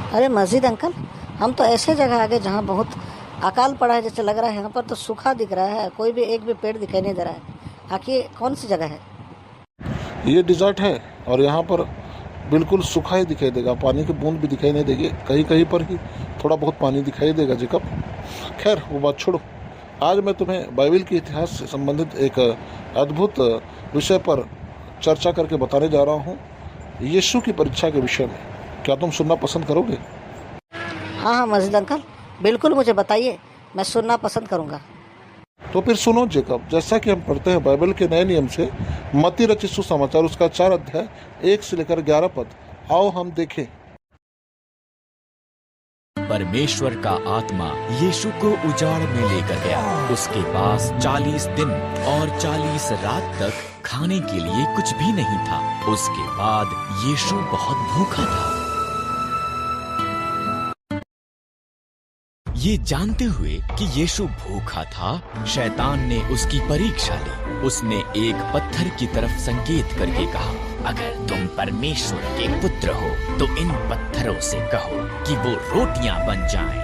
अरे मस्जिद अंकल, हम तो ऐसे जगह आ गए जहाँ बहुत अकाल पड़ा है, जैसे लग रहा है यहाँ पर तो सूखा दिख रहा है, कोई भी एक भी पेड़ दिखाई नहीं दे रहा है। आखिर कौन सी जगह है? ये डिज़र्ट है और यहाँ पर बिल्कुल सूखा ही दिखाई देगा, पानी की बूंद भी दिखाई नहीं देगी, कहीं कहीं पर ही थोड़ा बहुत पानी दिखाई देगा जेकब। खैर वो बात छोड़ो, आज मैं तुम्हें बाइबल के इतिहास से संबंधित एक अद्भुत विषय पर चर्चा करके बताने जा रहा हूँ, यीशु की परीक्षा के विषय में। क्या तुम सुनना पसंद करोगे? हाँ हाँ मस्जिद अंकल, बिल्कुल मुझे बताइए, मैं सुनना पसंद करूँगा। तो फिर सुनो जेकब, जैसा कि हम पढ़ते हैं बाइबल के नए नियम से, मत्ती रचित सुसमाचार उसका 4 अध्याय 1 से लेकर 11 पद। आओ हम देखें। परमेश्वर का आत्मा यीशु को उजाड़ में लेकर गया। उसके पास 40 दिन और 40 रात तक खाने के लिए कुछ भी नहीं था। उसके बाद यीशु बहुत भूखा था। ये जानते हुए कि यीशु भूखा था, शैतान ने उसकी परीक्षा ली। उसने एक पत्थर की तरफ संकेत करके कहा, अगर तुम परमेश्वर के पुत्र हो तो इन पत्थरों से कहो कि वो रोटियां बन जाएं।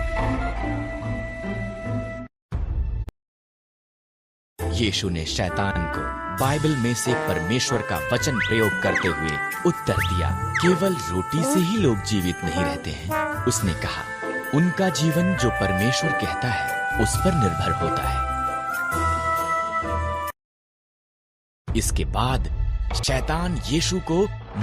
यीशु ने शैतान को बाइबल में से परमेश्वर का वचन प्रयोग करते हुए उत्तर दिया, केवल रोटी से ही लोग जीवित नहीं रहते हैं। उसने कहा, उनका जीवन जो परमेश्वर कहता है उस पर निर्भर होता है। इसके बाद शैतान यीशु को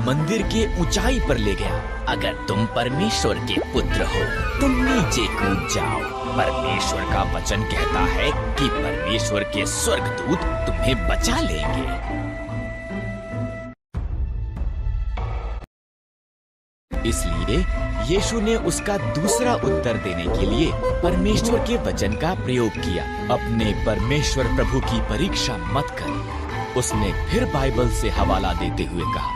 मंदिर के ऊंचाई पर ले गया। अगर तुम परमेश्वर के पुत्र हो तुम नीचे कूद जाओ। परमेश्वर का वचन कहता है कि परमेश्वर के स्वर्गदूत तुम्हें बचा लेंगे। इसलिए यीशु ने उसका दूसरा उत्तर देने के लिए परमेश्वर के वचन का प्रयोग किया। अपने परमेश्वर प्रभु की परीक्षा मत कर। उसने फिर बाइबल से हवाला देते हुए कहा।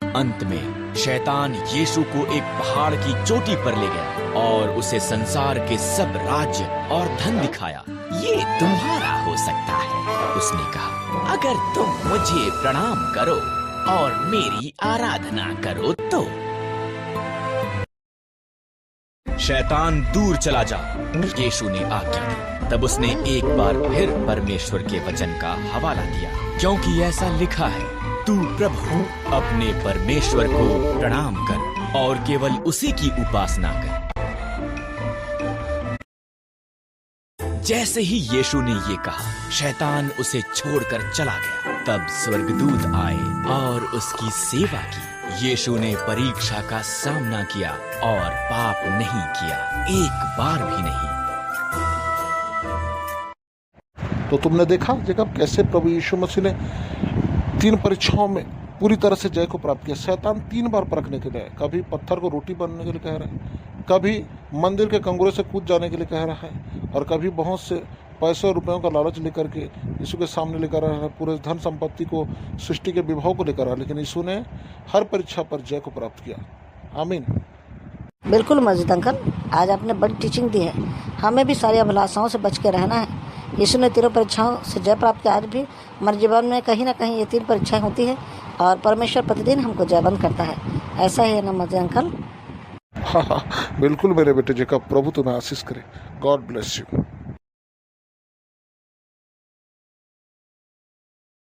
अंत में शैतान यीशु को एक पहाड़ की चोटी पर ले गया और उसे संसार के सब राज्य और धन दिखाया। ये तुम्हारा हो सकता है, उसने कहा, अगर तुम मुझे प्रणाम करो और मेरी आराधना करो तो। शैतान दूर चला जा, यीशु ने आज्ञा दी। तब उसने एक बार फिर परमेश्वर के वचन का हवाला दिया, क्योंकि ऐसा लिखा है, तू प्रभु अपने परमेश्वर को प्रणाम कर और केवल उसी की उपासना कर। जैसे ही यीशु ने ये कहा, शैतान उसे छोड़कर चला गया। तब स्वर्गदूत आए और उसकी सेवा की। यीशु ने परीक्षा का सामना किया और पाप नहीं किया, एक बार भी नहीं। तो तुमने देखा जेकब कैसे प्रभु यीशु मसीह ने 3 परीक्षाओं में पूरी तरह से जय को प्राप्त किया। शैतान 3 बार परखने के लिए, कभी पत्थर को रोटी बनने के लिए कह रहा है, कभी मंदिर के कंगोरे से कूद जाने के लिए कह रहा है, और कभी बहुत से पैसों और रुपयों का लालच लेकर के यीशु के सामने लेकर आ रहा है, पूरे धन संपत्ति को, सृष्टि के विभव को लेकर आ। लेकिन यीशु ने हर परीक्षा पर जय को प्राप्त किया। आमीन। बिल्कुल मस्जिद अंकल, आज आपने बड़ी टीचिंग दी है। हमें भी सारी अभिलाषाओं से बच के रहना है। यीशु ने 3 परीक्षाओं से जय प्राप्त किया। आज भी हमारे जीवन में कहीं ना कहीं ये 3 परीक्षाएं होती है और परमेश्वर प्रतिदिन हमको जयवंत करता है। ऐसा ही है ना मस्जिद अंकल? हाँ, बिल्कुल मेरे बेटे जेकब, प्रभु तुम्हें आशीष करे। God bless you.